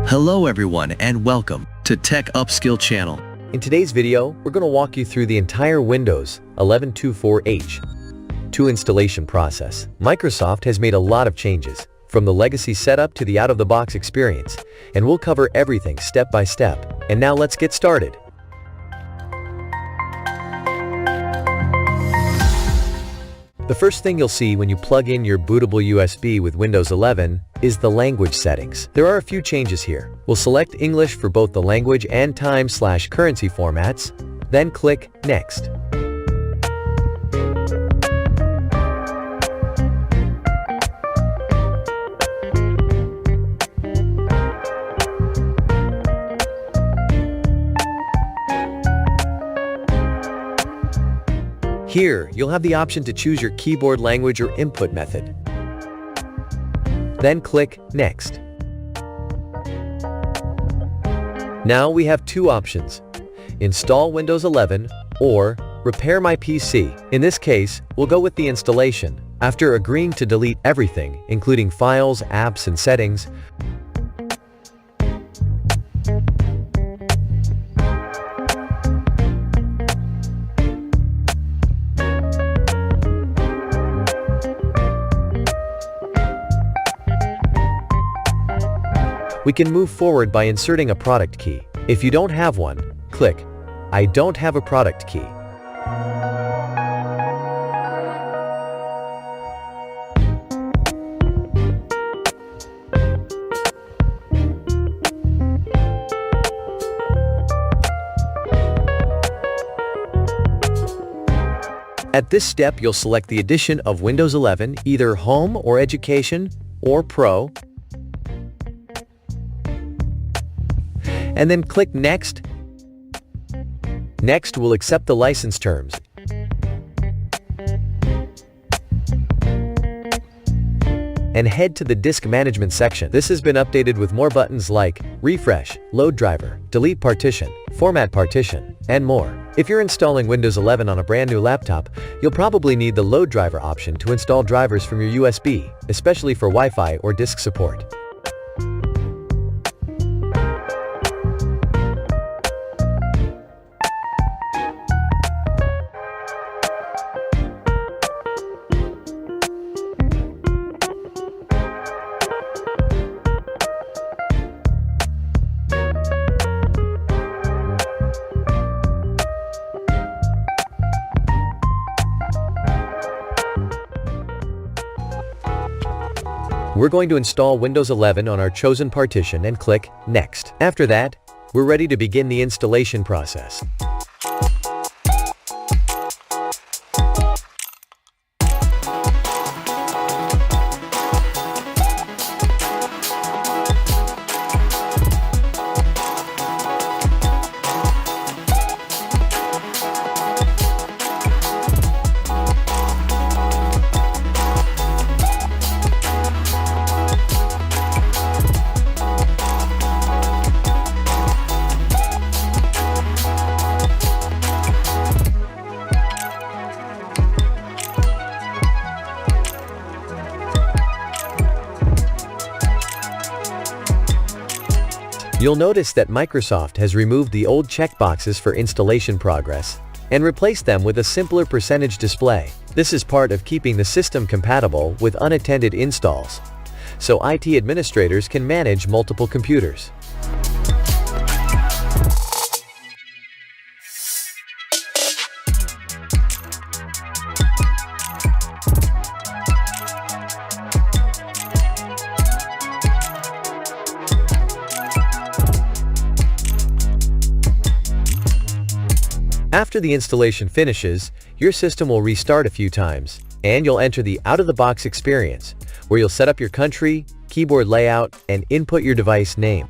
Hello everyone and welcome to Tech Upskill channel. In today's video, we're going to walk you through the entire Windows 11.24H2 installation process. Microsoft has made a lot of changes, from the legacy setup to the out-of-the-box experience, and we'll cover everything step by step. And now let's get started. The first thing you'll see when you plug in your bootable USB with Windows 11 is the language settings. There are a few changes here. We'll select English for both the language and time/currency formats, then click Next. Here, you'll have the option to choose your keyboard language or input method. Then click Next. Now we have two options: Install Windows 11 or Repair my PC. In this case, we'll go with the installation. After agreeing to delete everything, including files, apps, and settings, we can move forward by inserting a product key. If you don't have one, click I don't have a product key. At this step, you'll select the edition of Windows 11, either Home or Education or Pro, and then click Next. Next will accept the license terms. And head to the disk management section. This has been updated with more buttons like Refresh, Load Driver, Delete Partition, Format Partition, and more. If you're installing Windows 11 on a brand new laptop, you'll probably need the Load Driver option to install drivers from your USB, especially for Wi-Fi or disk support. We're going to install Windows 11 on our chosen partition and click Next. After that, we're ready to begin the installation process. You'll notice that Microsoft has removed the old checkboxes for installation progress and replaced them with a simpler percentage display. This is part of keeping the system compatible with unattended installs, so IT administrators can manage multiple computers. After the installation finishes, your system will restart a few times, and you'll enter the out-of-the-box experience, where you'll set up your country, keyboard layout, and input your device name.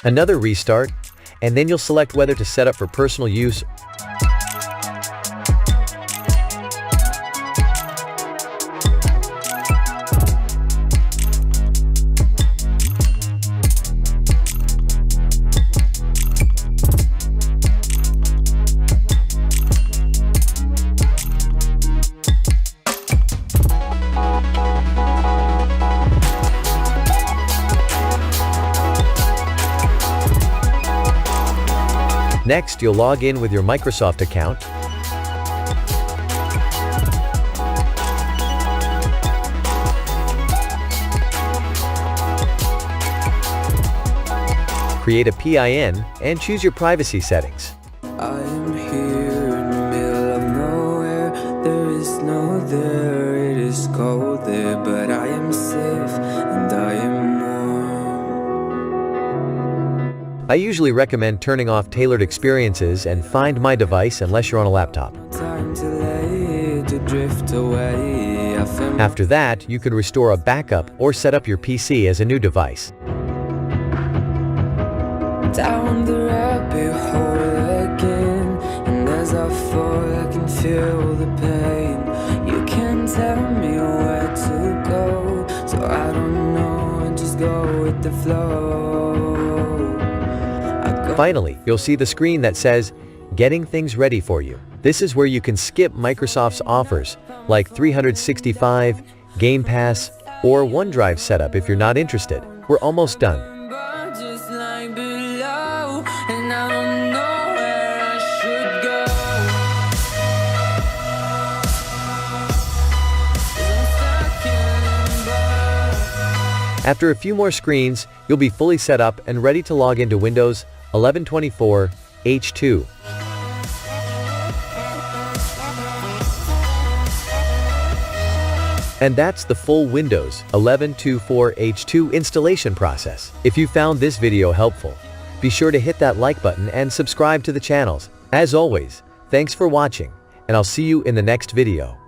another restart, and then you'll select whether to set up for personal use. Next, you'll log in with your Microsoft account. Create a PIN and choose your privacy settings. I am here in the middle of nowhere. There is no there, it is cold there, but I am safe and I am warm. I usually recommend turning off tailored experiences and find my device unless you're on a laptop. Time to lay, to drift away. I feel After that, you can restore a backup or set up your PC as a new device. down the rabbit hole again, and as I fall I can feel the pain. You can't tell me where to go, so I don't know, and just go with the flow. Finally, you'll see the screen that says, Getting Things Ready for You. This is where you can skip Microsoft's offers, like 365, Game Pass, or OneDrive setup if you're not interested. We're almost done. Just like below, and I don't know where I should go. 'Cause I'm stuck in limbo. After a few more screens, you'll be fully set up and ready to log into Windows 11/24 H2. And that's the full Windows 11/24 H2 installation process. If you found this video helpful, be sure to hit that like button and subscribe to the channels. As always, thanks for watching, and I'll see you in the next video.